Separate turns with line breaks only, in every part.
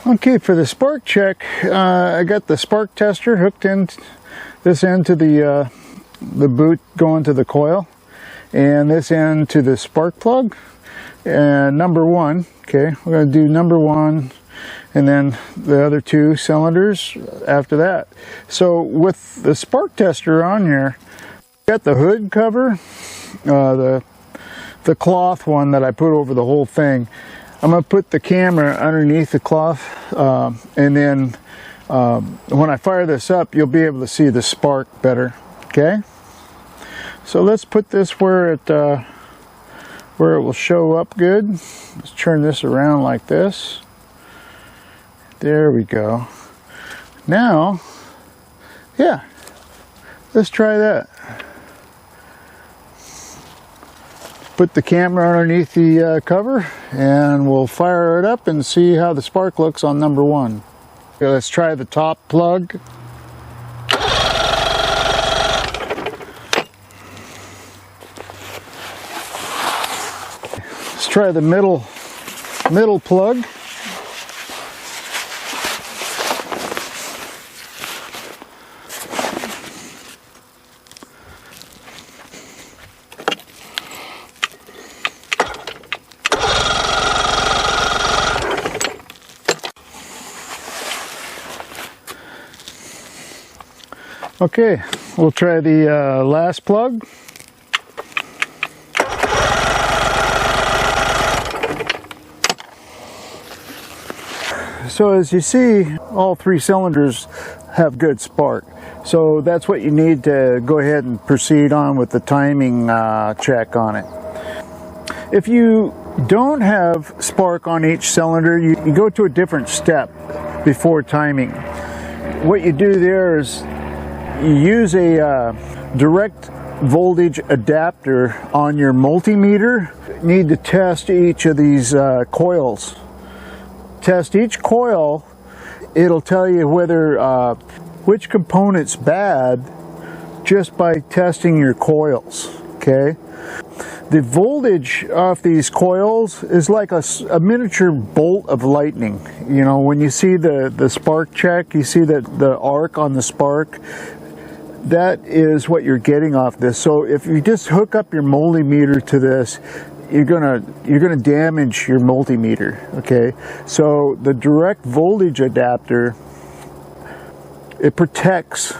Okay, for the spark check, I got the spark tester hooked in this end to the boot going to the coil, and this end to the spark plug. And number one, okay, we're going to do number one, and then the other two cylinders after that. So with the spark tester on here, got the hood cover, the cloth one that I put over the whole thing. I'm going to put the camera underneath the cloth, and then when I fire this up, you'll be able to see the spark better. Okay, so let's put this where it will show up good. Let's turn this around like this. There we go. Now, yeah, let's try that. Put the camera underneath the cover, and we'll fire it up and see how the spark looks on number one. Okay, let's try the top plug. Let's try the middle plug. Okay, we'll try the last plug. So as you see, all three cylinders have good spark. So that's what you need to go ahead and proceed on with the timing check on it. If you don't have spark on each cylinder, you go to a different step before timing. What you do there is you use a direct voltage adapter on your multimeter. You need to test each of these coils. Test each coil. It'll tell you whether which component's bad just by testing your coils. Okay, the voltage off these coils is like a miniature bolt of lightning. You know, when you see the spark check, you see that the arc on the spark. That is what you're getting off this. So if you just hook up your multimeter to this, you're gonna damage your multimeter. Okay, so the direct voltage adapter, it protects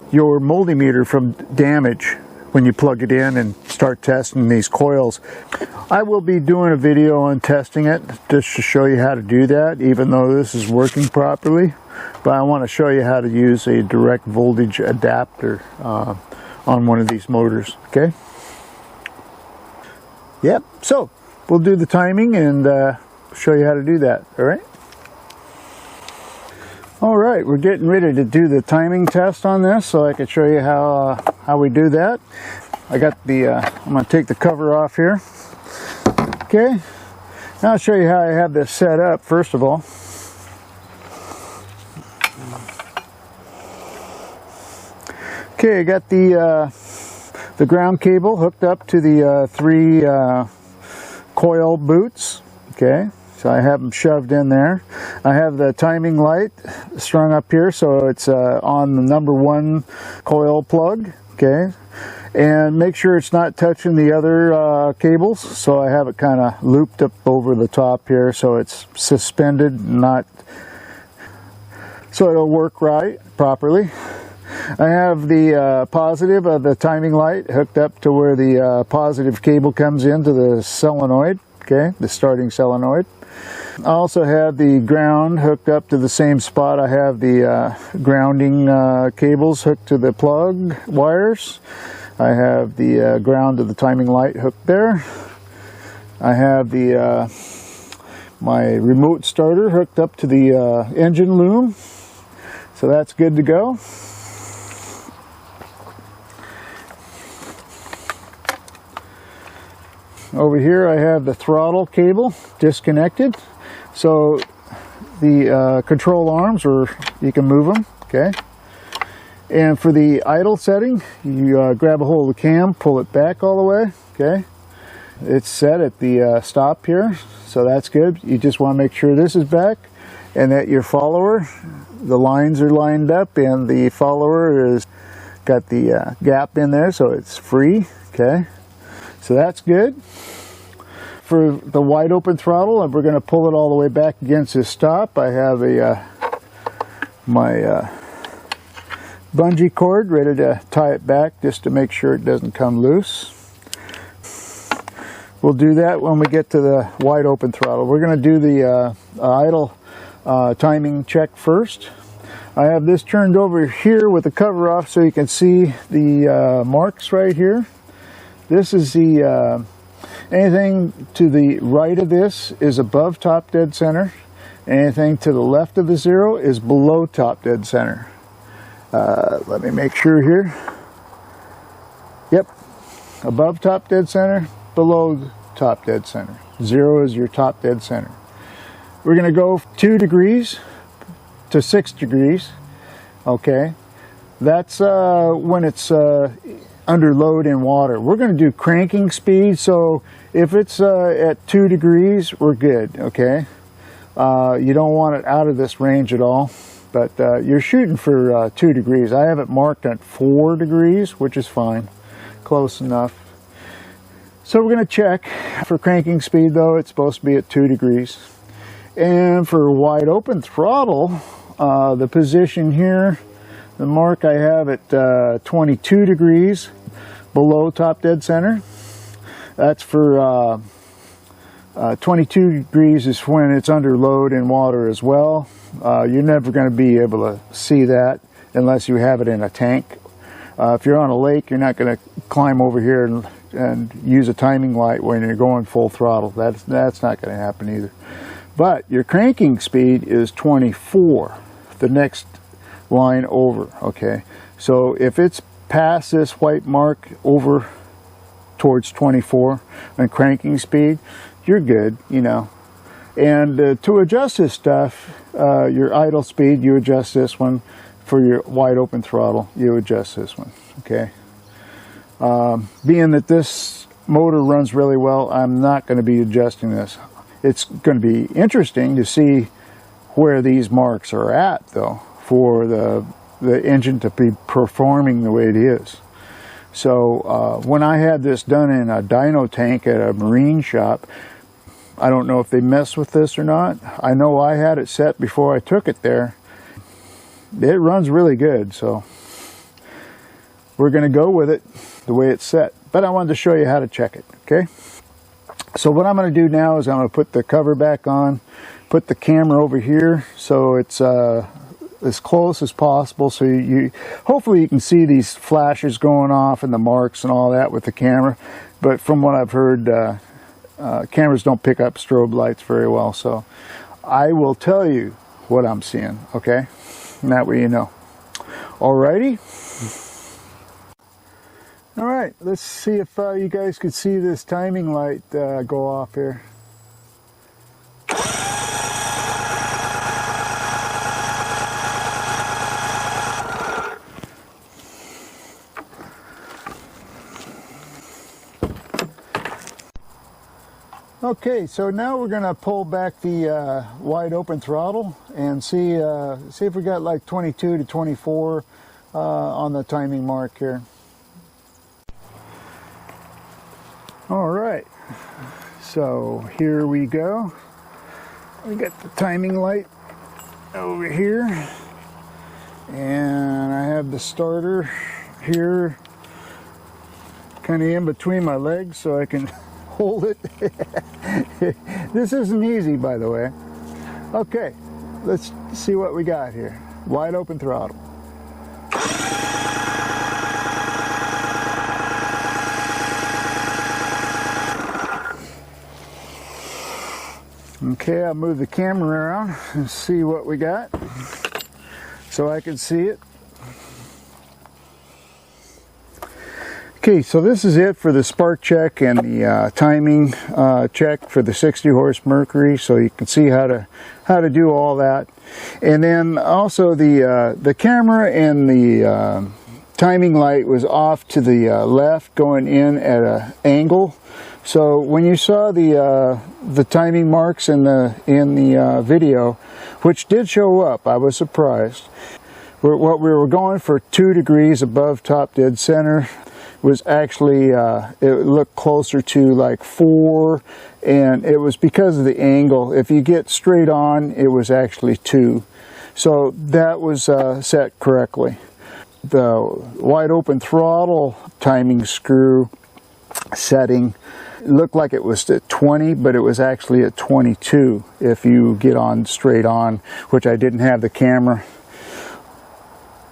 your multimeter from damage when you plug it in and start testing these coils. I will be doing a video on testing it just to show you how to do that, even though this is working properly. But I want to show you how to use a direct voltage adapter on one of these motors. Okay. Yep. So we'll do the timing and show you how to do that. All right. All right. We're getting ready to do the timing test on this, so I can show you how we do that. I got the. I'm going to take the cover off here. Okay. Now I'll show you how I have this set up. First of all. Okay, I got the ground cable hooked up to the three coil boots. Okay, so I have them shoved in there. I have the timing light strung up here, so it's on the number one coil plug. Okay, and make sure it's not touching the other cables. So I have it kind of looped up over the top here, so it's suspended, so it'll work right properly. I have the positive of the timing light hooked up to where the positive cable comes into the solenoid, okay, the starting solenoid. I also have the ground hooked up to the same spot. I have the grounding cables hooked to the plug wires. I have the ground to the timing light hooked there. I have the my remote starter hooked up to the engine loom, so that's good to go. Over here I have the throttle cable disconnected, so the control arms, or you can move them, okay? And for the idle setting, you grab a hold of the cam, pull it back all the way, okay? It's set at the stop here, so that's good. You just want to make sure this is back and that your follower, the lines are lined up and the follower is got the gap in there, so it's free. Okay, so that's good. For the wide open throttle, and we're going to pull it all the way back against this stop. I have my bungee cord ready to tie it back just to make sure it doesn't come loose. We'll do that when we get to the wide open throttle. We're going to do the idle timing check first. I have this turned over here with the cover off so you can see the marks right here. This is the anything to the right of this is above top dead center. Anything to the left of the zero is below top dead center. Let me make sure here. Yep, above top dead center, below top dead center. Zero is your top dead center. We're going to go 2 degrees to 6 degrees. Okay, that's when it's under load in water. We're going to do cranking speed, so if it's at 2 degrees, we're good. Okay, you don't want it out of this range at all. But you're shooting for 2 degrees. I have it marked at 4 degrees, which is fine. Close enough. So we're going to check. For cranking speed, though, it's supposed to be at 2 degrees. And for wide open throttle, the position here, the mark I have at 22 degrees below top dead center. That's for 22 degrees is when it's under load in water as well. You're never going to be able to see that unless you have it in a tank. If you're on a lake, you're not going to climb over here and use a timing light when you're going full throttle. That's not going to happen either. But your cranking speed is 24, the next line over. Okay, so if it's past this white mark over towards 24 and cranking speed, you're good, you know. And to adjust this stuff, your idle speed, you adjust this one. For your wide open throttle, you adjust this one. Okay. Being that this motor runs really well, I'm not going to be adjusting this. It's going to be interesting to see where these marks are at, though, for the engine to be performing the way it is. So when I had this done in a dyno tank at a marine shop, I don't know if they messed with this or not. I know I had it set before I took it there. It runs really good, so we're going to go with it the way it's set. But I wanted to show you how to check it, okay? So what I'm going to do now is I'm going to put the cover back on, put the camera over here so it's as close as possible, so you hopefully you can see these flashes going off and the marks and all that with the camera. But from what I've heard, cameras don't pick up strobe lights very well, so I will tell you what I'm seeing, okay? And that way you know. Alrighty. Alright, let's see if you guys could see this timing light go off here. Okay, so now we're going to pull back the wide open throttle and see if we got like 22 to 24 on the timing mark here. All right, so here we go. We got the timing light over here, and I have the starter here kind of in between my legs so I can hold it. This isn't easy, by the way. Okay, let's see what we got here. Wide open throttle. Okay, I'll move the camera around and see what we got so I can see it. Okay, so this is it for the spark check and the timing check for the 60 horse Mercury, so you can see how to do all that. And then also the camera and the timing light was off to the left, going in at an angle. So when you saw the timing marks in the video, which did show up, I was surprised. What we were going for 2 degrees above top dead center was actually, it looked closer to like 4, and it was because of the angle. If you get straight on, it was actually 2. So that was set correctly. The wide open throttle timing screw setting looked like it was at 20, but it was actually at 22 if you get on straight on, which I didn't have the camera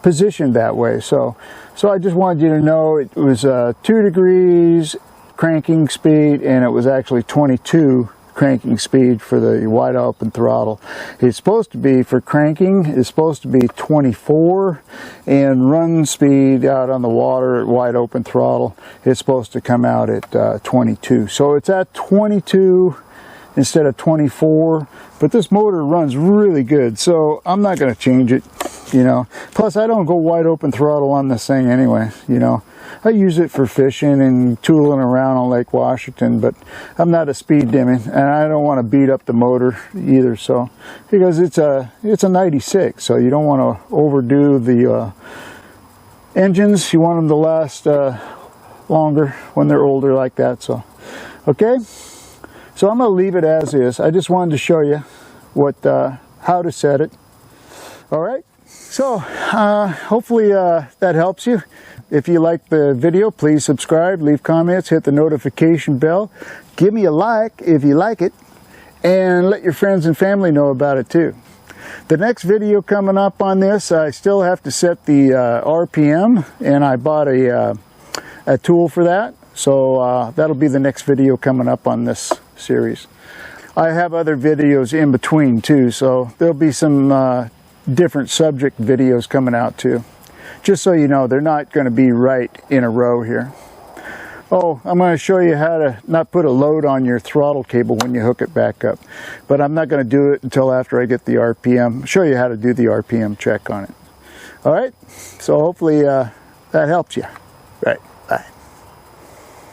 positioned that way. So I just wanted you to know it was 2 degrees cranking speed, and it was actually 22 cranking speed for the wide open throttle. It's supposed to be, for cranking, it's supposed to be 24, and run speed out on the water at wide open throttle, it's supposed to come out at 22. So it's at 22 instead of 24, but this motor runs really good, so I'm not going to change it, you know. Plus, I don't go wide open throttle on this thing anyway, you know. I use it for fishing and tooling around on Lake Washington, but I'm not a speed demon, and I don't want to beat up the motor either. So, because it's a 96, so you don't want to overdo the engines. You want them to last longer when they're older like that. So, okay. So I'm going to leave it as is. I just wanted to show you how to set it. All right. So hopefully that helps you. If you like the video, please subscribe, leave comments, hit the notification bell. Give me a like if you like it, and let your friends and family know about it too. The next video coming up on this, I still have to set the RPM, and I bought a tool for that. So that'll be the next video coming up on this series. I have other videos in between too, so there'll be some different subject videos coming out too. Just so you know, they're not going to be right in a row here. Oh, I'm going to show you how to not put a load on your throttle cable when you hook it back up. But I'm not going to do it until after I get the RPM. Show you how to do the RPM check on it. All right, so hopefully that helps you.